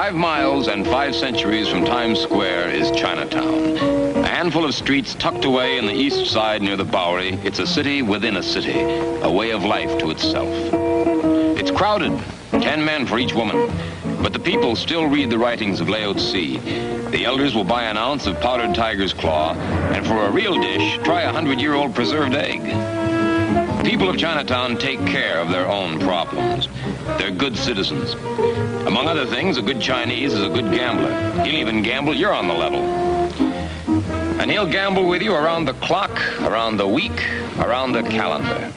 5 miles and 5 centuries from Times Square is Chinatown. A handful of streets tucked away in the east side near the Bowery, it's a city within a city, a way of life to itself. It's crowded, 10 men for each woman, but the people still read the writings of Lao Tse. The elders will buy an ounce of powdered tiger's claw, and for a real dish, try a 100-year-old preserved egg. People of Chinatown take care of their own problems. They're good citizens. Among other things, a good Chinese is a good gambler. He'll even gamble you're on the level. And he'll gamble with you around the clock, around the week, around the calendar.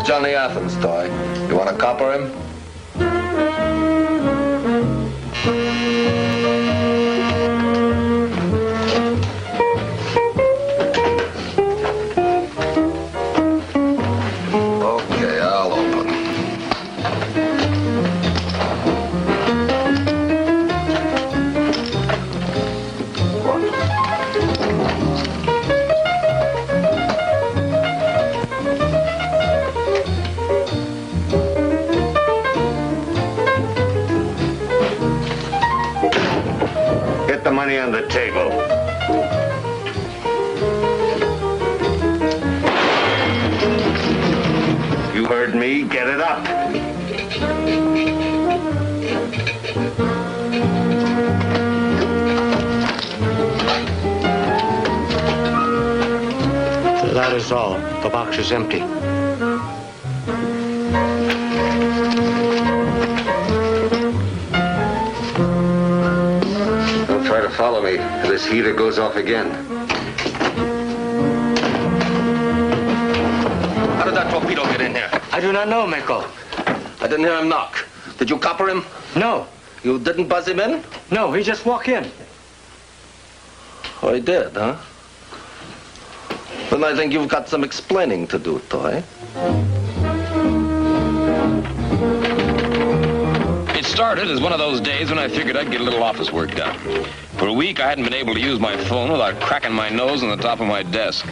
Johnny Athens, Toy. You want to copper him? Okay, I'll open. Get the money on the table. You heard me. Get it up. That is all. The box is empty. Don't try to follow me. This heater goes off again. How did that torpedo get in here? I do not know, Mako. I didn't hear him knock. Did you copper him? No. You didn't buzz him in? No, he just walked in. Oh, he did, huh? Then I think you've got some explaining to do, Toy. It started as one of those days when I figured I'd get a little office work done. For a week, I hadn't been able to use my phone without cracking my nose on the top of my desk.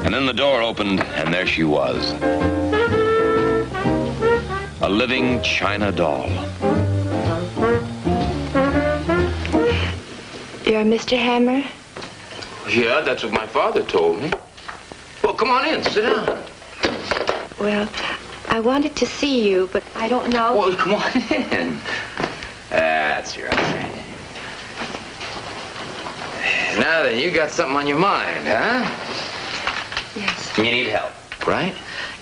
And then the door opened, and there she was. A living China doll. You're Mr. Hammer? Yeah, that's what my father told me. Well, come on in, sit down. Well, I wanted to see you, but I don't know. Well, come on in. That's right. Now then, you got something on your mind, huh? Yes. You need help, right?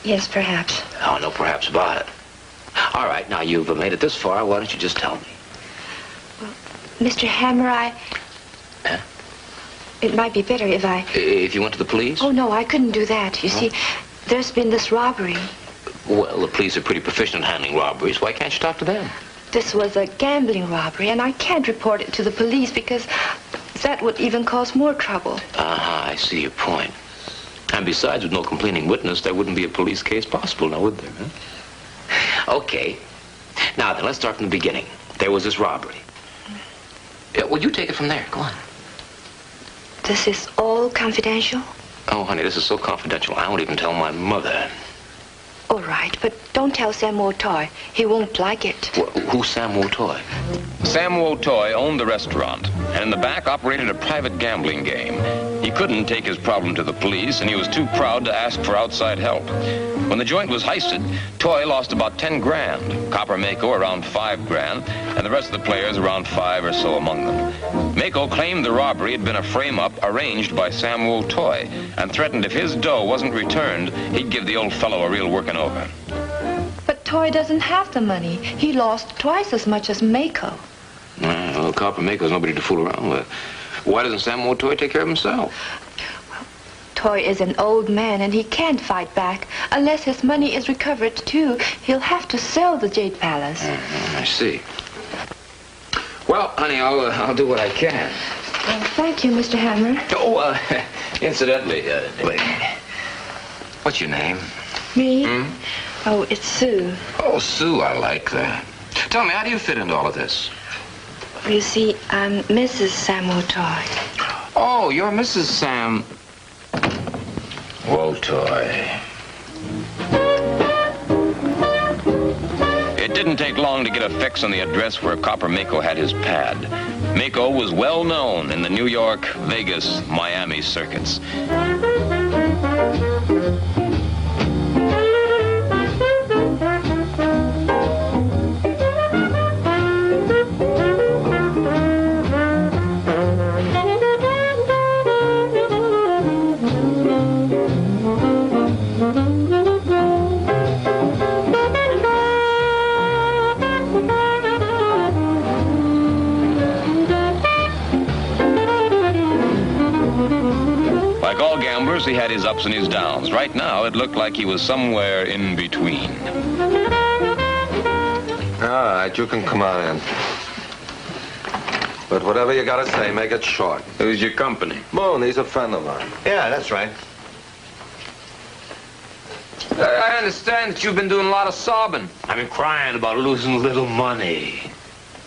Yes, perhaps. Oh, no perhaps about it. All right, now you've made it this far. Why don't you just tell me? Well, Mr. Hammer, Huh? It might be better if I... If you went to the police? Oh, no, I couldn't do that. You see, there's been this robbery. Well, the police are pretty proficient in handling robberies. Why can't you talk to them? This was a gambling robbery, and I can't report it to the police because that would even cause more trouble. Uh-huh, I see your point. And besides, with no complaining witness, there wouldn't be a police case possible, now would there, huh? Okay. Now then, let's start from the beginning. There was this robbery. Yeah, well, you take it from there. Go on. This is all confidential? Oh, honey, this is so confidential, I won't even tell my mother. All right, but don't tell Sam Wotoy. He won't like it. Who's Sam Wotoy? Sam Wotoy owned the restaurant, and in the back operated a private gambling game. He couldn't take his problem to the police, and he was too proud to ask for outside help. When the joint was heisted, Toy lost about 10 grand, Copper Mako around 5 grand, and the rest of the players around 5 or so among them. Mako claimed the robbery had been a frame-up arranged by Sam Wotoy, and threatened if his dough wasn't returned, he'd give the old fellow a real working over. But Toy doesn't have the money. He lost twice as much as Mako. Well, Copper Mako's nobody to fool around with. Why doesn't Samuel Toy take care of himself? Toy is an old man, and he can't fight back. Unless his money is recovered, too, he'll have to sell the Jade Palace. I see. Well, honey, I'll do what I can. Thank you, Mr. Hammer. Oh, incidentally, what's your name? Me? Oh, it's Sue. Oh, Sue, I like that. Tell me, how do you fit into all of this? You see, I'm Mrs. Samuel Toy. Oh, you're Mrs. Sam... Toy. It didn't take long to get a fix on the address where Copper Mako had his pad. Mako was well known in the New York, Vegas, Miami circuits. Like all gamblers, he had his ups and his downs. Right now, it looked like he was somewhere in between. All right, you can come on in. But whatever you gotta say, make it short. Who's your company? Moon, he's a friend of mine. Yeah, that's right. I understand that you've been doing a lot of sobbing. I've been crying about losing a little money.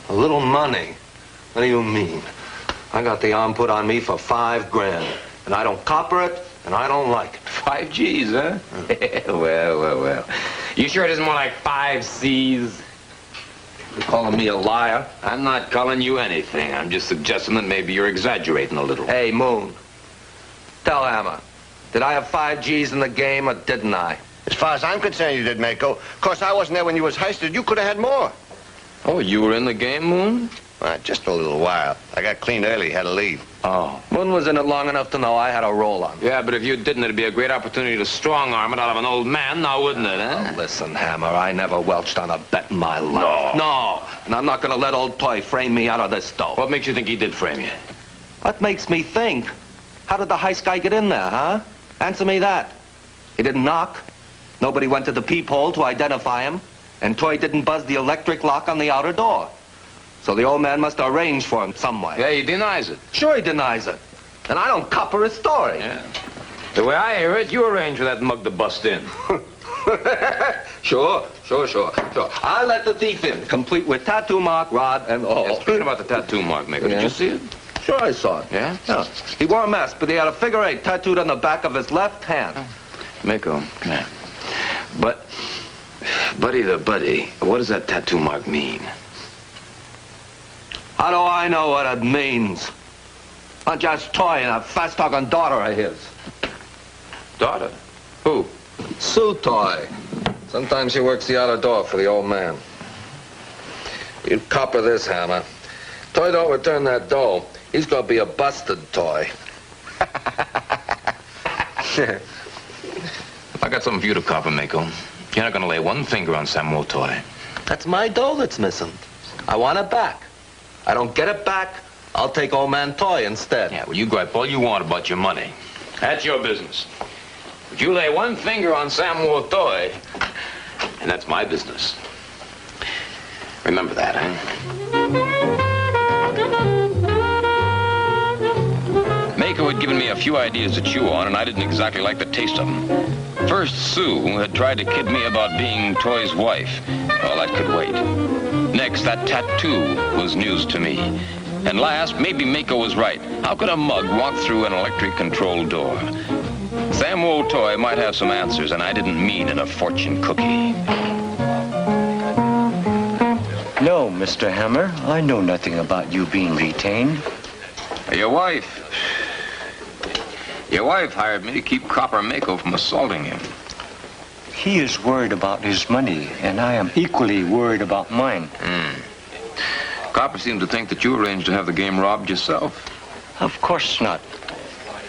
A little money? What do you mean? I got the arm put on me for $5,000. And I don't copper it, and I don't like it. 5 G's, huh? Well. You sure it isn't more like 5 C's? You calling me a liar? I'm not calling you anything. I'm just suggesting that maybe you're exaggerating a little. Hey, Moon. Tell Hammer. Did I have 5 G's in the game, or didn't I? As far as I'm concerned, you did, Mako. Of course, I wasn't there when you was heisted. You could have had more. Oh, you were in the game, Moon? Just a little while. I got clean early, had to leave. Oh. Moon was in it long enough to know I had a roll on. Yeah, but if you didn't, it'd be a great opportunity to strong-arm it out of an old man, now wouldn't it, huh? Oh, listen, Hammer, I never welched on a bet in my life. No. And I'm not going to let old Toy frame me out of this dough. What makes you think he did frame you? What makes me think? How did the heist guy get in there, huh? Answer me that. He didn't knock. Nobody went to the peephole to identify him. And Toy didn't buzz the electric lock on the outer door. So the old man must have arranged for him some way. Yeah, he denies it. Sure he denies it. And I don't copper his story. Yeah. The way I hear it, you arranged for that mug to bust in. Sure. I let the thief in, complete with tattoo mark, rod, and all. Yeah, speaking about the tattoo mark, Mako, did you see it? Sure I saw it. Yeah? Yeah. He wore a mask, but he had a figure 8 tattooed on the back of his left hand. Mako, come here. But, buddy the buddy, what does that tattoo mark mean? How do I know what it means? I'm just Toy and a fast-talking daughter of his. Daughter? Who? Sue Toy. Sometimes she works the outer door for the old man. You copper this, Hammer. Toy don't return that dough. He's gonna be a busted Toy. I got something for you to copper, Mako. You're not gonna lay one finger on Samuel Toy. That's my dough that's missing. I want it back. I don't get it back, I'll take old man Toy instead. Yeah, well, you gripe all you want about your money. That's your business. But you lay one finger on Samuel Toy, and that's my business. Remember that, huh? Mako had given me a few ideas to chew on, and I didn't exactly like the taste of them. First, Sue had tried to kid me about being Toy's wife. Well, that could wait. Next, that tattoo was news to me. And last, maybe Mako was right. How could a mug walk through an electric-controlled door? Samuel Toy might have some answers, and I didn't mean in a fortune cookie. No, Mr. Hammer, I know nothing about you being retained. Your wife hired me to keep Copper Mako from assaulting him. He is worried about his money, and I am equally worried about mine. Copper seemed to think that you arranged to have the game robbed yourself. Of course not.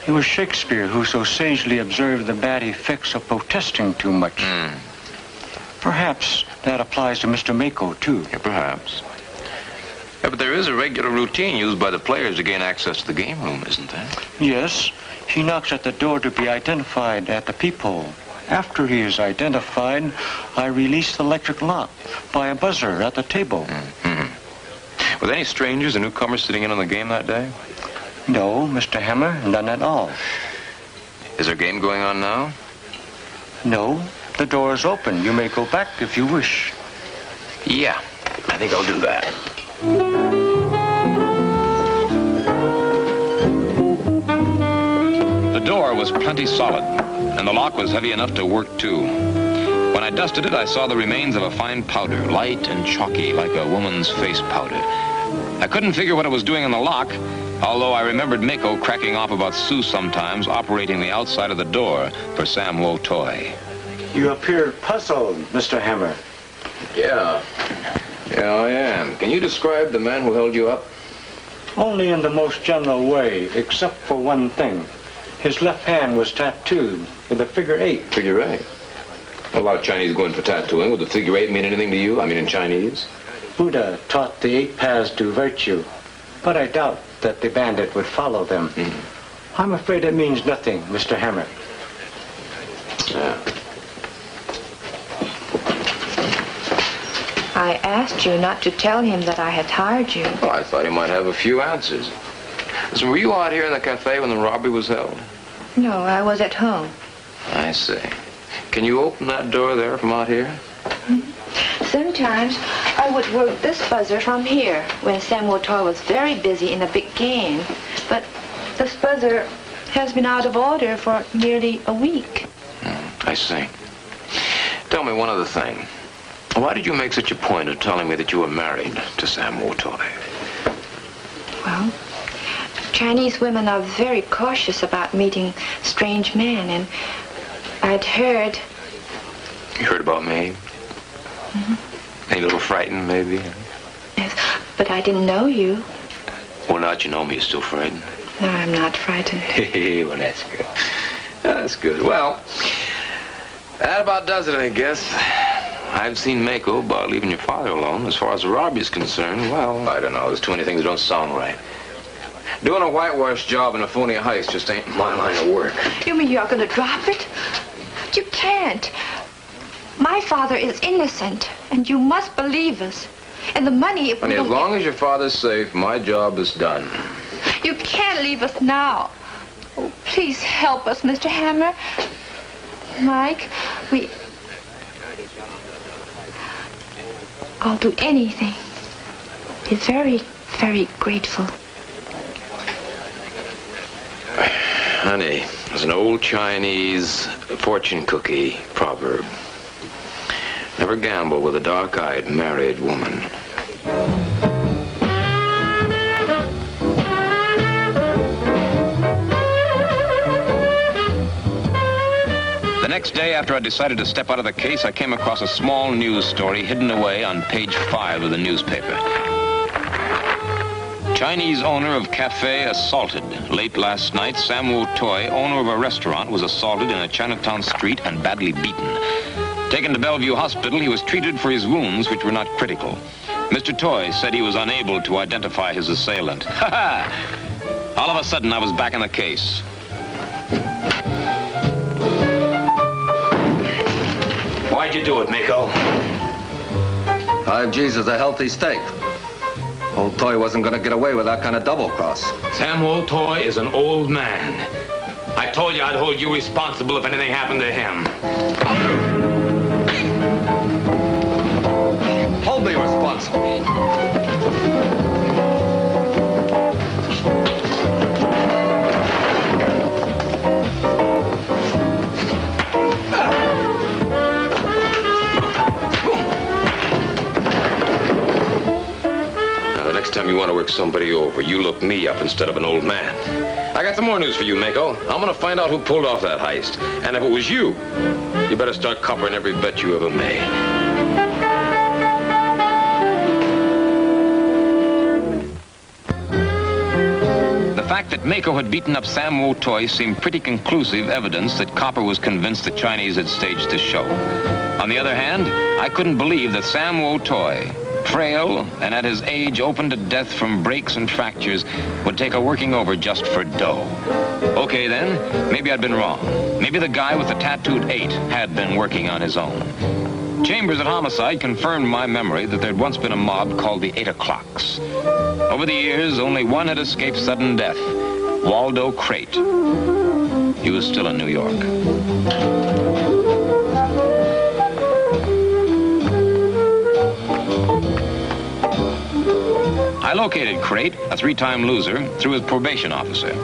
It was Shakespeare who so sagely observed the bad effects of protesting too much. Perhaps that applies to Mr. Mako, too. Yeah, perhaps. Yeah, but there is a regular routine used by the players to gain access to the game room, isn't there? Yes, he knocks at the door to be identified at the peephole. After he is identified, I release the electric lock by a buzzer at the table. Mm-hmm. Were there any strangers or newcomers sitting in on the game that day? No, Mr. Hammer, none at all. Is there a game going on now? No, the door is open. You may go back if you wish. Yeah, I think I'll do that. The door was plenty solid, and the lock was heavy enough to work too. When I dusted it, I saw the remains of a fine powder, light and chalky, like a woman's face powder. I couldn't figure what it was doing in the lock, although I remembered Mako cracking off about Sue sometimes operating the outside of the door for Sam Wo Toy. You appear puzzled, Mr. Hammer. Yeah, I am. Can you describe the man who held you up? Only in the most general way, except for one thing. His left hand was tattooed with a figure 8. Figure 8? A lot of Chinese go in for tattooing. Would the figure 8 mean anything to you? I mean in Chinese? Buddha taught the 8 paths to virtue, but I doubt that the bandit would follow them. I'm afraid it means nothing, Mr. Hammer. Yeah. I asked you not to tell him that I had hired you. Well, I thought he might have a few answers. So were you out here in the cafe when the robbery was held? No, I was at home. I see. Can you open that door there from out here? Sometimes I would work this buzzer from here when Sam Wo Toy was very busy in a big game. But this buzzer has been out of order for nearly a week. I see. Tell me one other thing. Why did you make such a point of telling me that you were married to Sam Wo Toy? Well, Chinese women are very cautious about meeting strange men, and I'd heard... You heard about me? Any little frightened, maybe? Yes, but I didn't know you. Well, now that you know me, you're still frightened? No, I'm not frightened. Well, that's good. That's good. Well, that about does it, I guess. I've seen Mako about leaving your father alone. As far as the robbery's concerned, well, I don't know. There's too many things that don't sound right. Doing a whitewash job in a phony heist just ain't my line of work. You mean you're going to drop it? You can't. My father is innocent, and you must believe us. And the money... Honey, as long as your father's safe, my job is done. You can't leave us now. Oh, please help us, Mr. Hammer. Mike, I'll do anything. We're very, very grateful. Honey, there's an old Chinese fortune cookie proverb. Never gamble with a dark-eyed married woman. The next day, after I decided to step out of the case, I came across a small news story hidden away on page 5 of the newspaper. Chinese owner of cafe assaulted. Late last night, Sam Wo Toy, owner of a restaurant, was assaulted in a Chinatown street and badly beaten. Taken to Bellevue Hospital, he was treated for his wounds, which were not critical. Mr. Toy said he was unable to identify his assailant. Ha ha! All of a sudden, I was back in the case. Why'd you do it, Miko? 5 G's is a healthy steak. Old Toy wasn't going to get away with that kind of double cross. Sam Wo Toy is an old man. I told you I'd hold you responsible if anything happened to him. Hold me responsible. Next time you want to work somebody over, you look me up instead of an old man. I got some more news for you, Mako. I'm going to find out who pulled off that heist. And if it was you, you better start coppering every bet you ever made. The fact that Mako had beaten up Sam Wo Toy seemed pretty conclusive evidence that Copper was convinced the Chinese had staged the show. On the other hand, I couldn't believe that Sam Wo Toy, frail, and at his age open to death from breaks and fractures, would take a working over just for dough. Okay then, maybe I'd been wrong. Maybe the guy with the tattooed 8 had been working on his own. Chambers at Homicide confirmed my memory that there'd once been a mob called the 8 O'Clocks. Over the years, only one had escaped sudden death, Waldo Crate. He was still in New York. I located Crate, a 3-time loser, through his probation officer.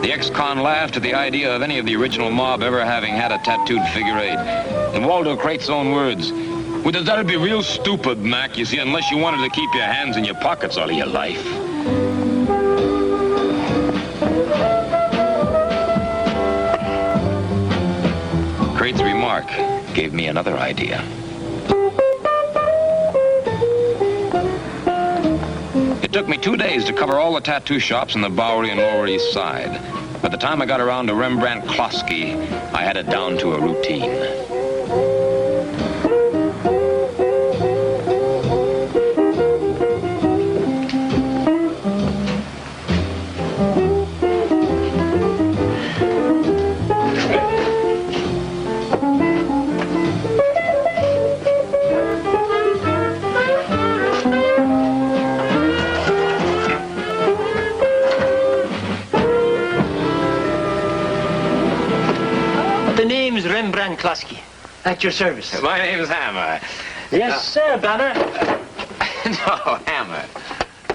The ex-con laughed at the idea of any of the original mob ever having had a tattooed figure 8. In Waldo Crate's own words, "Well, that'd be real stupid, Mac, you see, unless you wanted to keep your hands in your pockets all of your life." Crate's remark gave me another idea. It took me 2 days to cover all the tattoo shops in the Bowery and Lower East Side. By the time I got around to Rembrandt Kloski, I had it down to a routine. Rembrandt Kloski, at your service. My name's Hammer. Yes, sir, Banner. No, Hammer.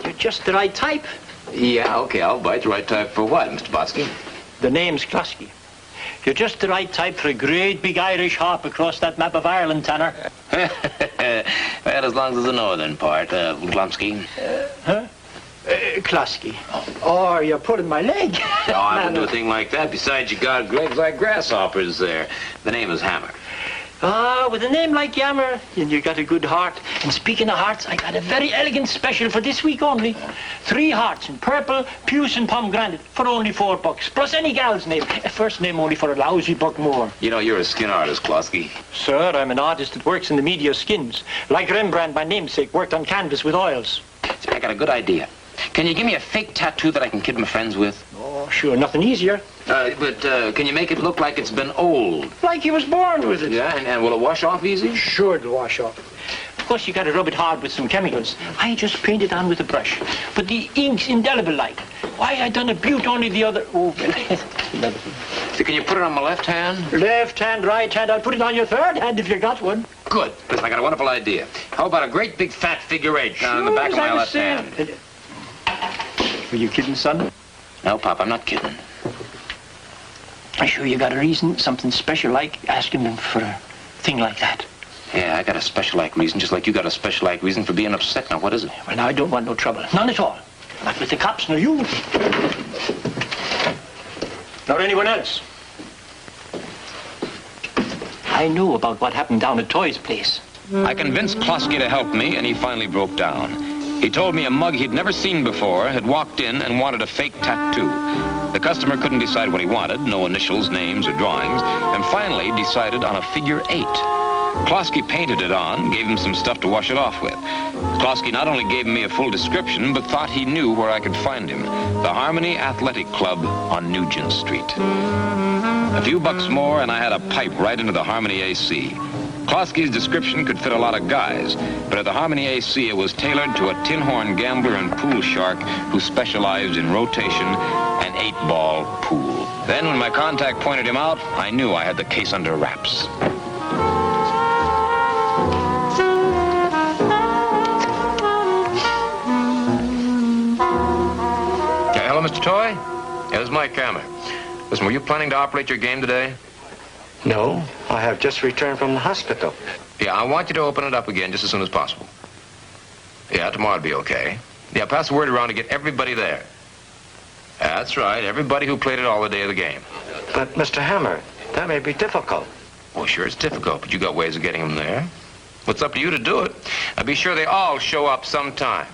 You're just the right type. Yeah, okay, I'll bite. The right type for what, Mr. Botsky? The name's Kloski. You're just the right type for a great big Irish harp across that map of Ireland, Tanner. Well, as long as the northern part, Glumsky. Kloski. Or you're pulling my leg. No, I wouldn't do a thing like that. Besides, you got legs like grasshoppers there. The name is Hammer. With a name like Yammer, and you got a good heart. And speaking of hearts, I got a very elegant special for this week only. 3 hearts in purple, puce and pomegranate for only $4. Plus any gal's name. A first name only for a lousy $1 more. You know, you're a skin artist, Kloski. Sir, I'm an artist that works in the media of skins. Like Rembrandt, my namesake, worked on canvas with oils. See, I got a good idea. Can you give me a fake tattoo that I can kid my friends with? Oh, sure, nothing easier. But can you make it look like it's been old? Like he was born with it. Yeah, and will it wash off easy? Sure, it'll wash off. Of course, you got to rub it hard with some chemicals. I just paint it on with a brush. But the ink's indelible like. Why, I done a beaut only the other... Oh, well. So can you put it on my left hand? Left hand, right hand. I'll put it on your third hand if you got one. Good. Listen, I got a wonderful idea. How about a great big fat figure 8 down on the back of my left hand? Were you kidding, son? No, Pop, I'm not kidding. I'm sure you got a reason, something special like asking them for a thing like that. Yeah, I got a special-like reason, just like you got a special-like reason for being upset. Now, what is it? Well, now, I don't want no trouble. None at all. Not with the cops, nor you. Nor anyone else. I knew about what happened down at Toy's place. I convinced Kloski to help me, and he finally broke down. He told me a mug he'd never seen before had walked in and wanted a fake tattoo. The customer couldn't decide what he wanted, no initials, names, or drawings, and finally decided on a figure 8. Kloski painted it on, gave him some stuff to wash it off with. Kloski not only gave me a full description, but thought he knew where I could find him. The Harmony Athletic Club on Nugent Street. A few bucks more, and I had a pipe right into the Harmony AC. Kloski's description could fit a lot of guys, but at the Harmony AC, it was tailored to a tin-horn gambler and pool shark who specialized in rotation and 8-ball pool. Then, when my contact pointed him out, I knew I had the case under wraps. Hello, Mr. Toy? Yeah, this is Mike Hammer. Listen, were you planning to operate your game today? No, I have just returned from the hospital. Yeah, I want you to open it up again just as soon as possible. Yeah, tomorrow'll be okay. Yeah, pass the word around to get everybody there. That's right, everybody who played it all the day of the game. But, Mr. Hammer, that may be difficult. Well, sure, it's difficult, but you got ways of getting them there. What's up to you to do it? Now, be sure they all show up sometime.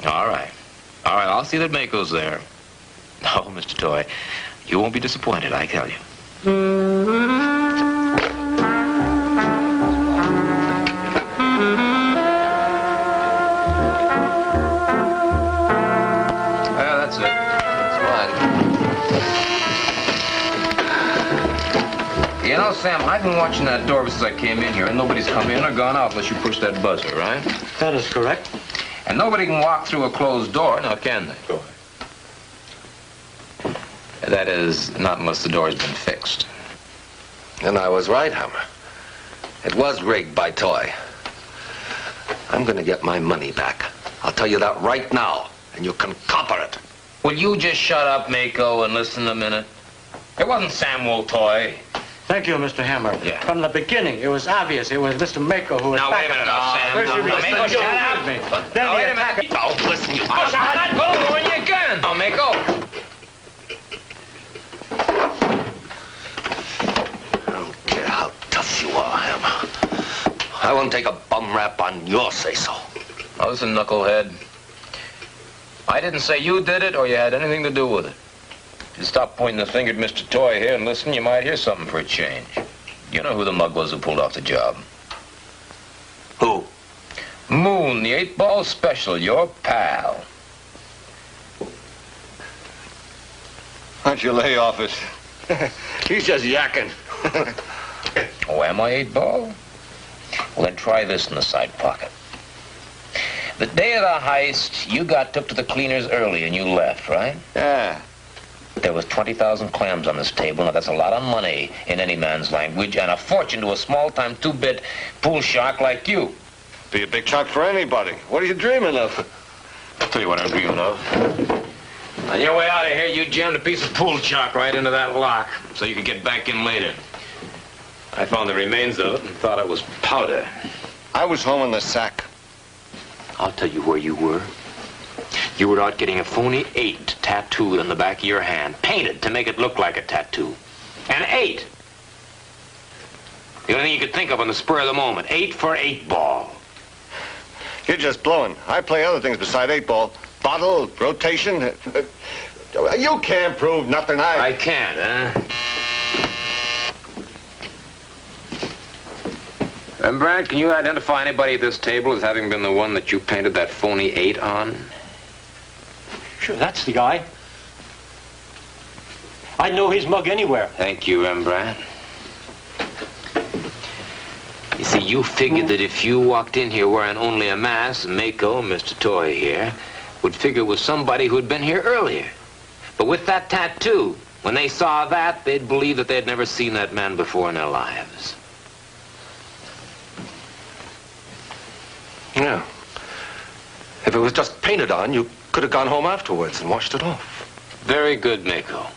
All right. All right, I'll see that Mako's there. No, Mr. Toy, you won't be disappointed, I tell you. on. You know, Sam, I've been watching that door since I came in here, and nobody's come in or gone out unless you push that buzzer, right? That is correct. And nobody can walk through a closed door, now can they? Go ahead. That is, not unless the door's been fixed. And I was right, Hammer. It was rigged by Toy. I'm gonna get my money back. I'll tell you that right now, and you can copper it. Will you just shut up, Mako, and listen a minute? It wasn't Samuel Toy. Thank you, Mr. Hammer. Yeah. From the beginning, it was obvious it was Mr. Mako who was Now, wait a minute now, Sam. First you Now, refused Mako, to shut believe up. me. But- Then now, the wait a attack... minute. Oh, listen, you... Oh, shut up. Go when you can. Now, Mako. I don't care how tough you are, Hammer. I won't take a bum rap on your say-so. Now, listen, knucklehead. I didn't say you did it or you had anything to do with it. If you stop pointing the finger at Mr. Toy here and listen, you might hear something for a change. You know who the mug was who pulled off the job. Who? Moon, the 8-ball special, your pal. Why don't you lay off it? He's just yakking. Oh, am I 8-ball? Well, then try this in the side pocket. The day of the heist, you got took to the cleaners early and you left, right? Yeah. There was 20,000 clams on this table. Now, that's a lot of money in any man's language and a fortune to a small-time 2-bit pool shark like you. Be a big chunk for anybody. What are you dreaming of? I'll tell you what I'm dreaming of. On your way out of here, you jammed a piece of pool chalk right into that lock so you could get back in later. I found the remains of it and thought it was powder. I was home in the sack. I'll tell you where you were. You were out getting a phony 8 tattooed on the back of your hand, painted to make it look like a tattoo. An 8. The only thing you could think of on the spur of the moment. 8 for 8-ball. You're just blowing. I play other things beside 8-ball. Bottle, rotation. You can't prove nothing. I can't, huh? Rembrandt, can you identify anybody at this table as having been the one that you painted that phony 8 on? Sure, that's the guy. I'd know his mug anywhere. Thank you, Rembrandt. You see, you figured that if you walked in here wearing only a mask, Mako, Mr. Toy here, would figure it was somebody who had been here earlier. But with that tattoo, when they saw that, they'd believe that they'd never seen that man before in their lives. Yeah. If it was just painted on, you could have gone home afterwards and washed it off. Very good, Mako.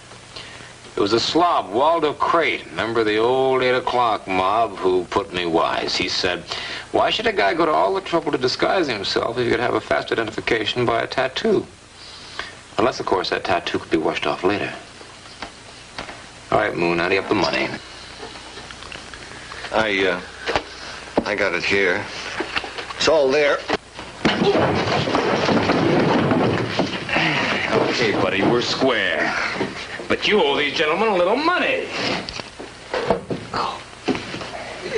It was a slob, Waldo Crate, remember the old 8 o'clock mob who put me wise. He said, why should a guy go to all the trouble to disguise himself if he could have a fast identification by a tattoo? Unless, of course, that tattoo could be washed off later. All right, Moon, ante up the money. I got it here. It's all there. Okay, buddy, we're square. But you owe these gentlemen a little money.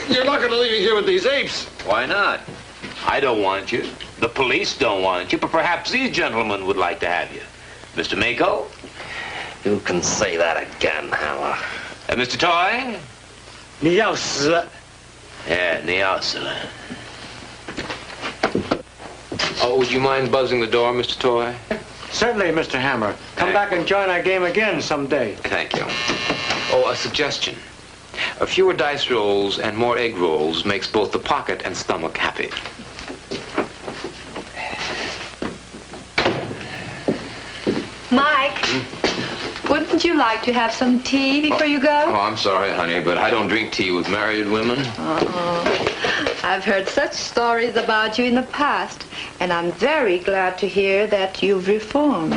You're not going to leave me here with these apes. Why not? I don't want you. The police don't want you, but perhaps these gentlemen would like to have you. Mr. Mako? You can say that again, Hammer. Mr. Toy? 你要死. Yeah, Niasala. Oh, would you mind buzzing the door, Mr. Toy? Certainly, Mr. Hammer. Come back and join our game again someday. Thank you. Oh, a suggestion. Fewer dice rolls and more egg rolls makes both the pocket and stomach happy. Mike, wouldn't you like to have some tea before you Oh, go? I'm sorry, honey, but I don't drink tea with married women. I've heard such stories about you in the past, and I'm very glad to hear that you've reformed.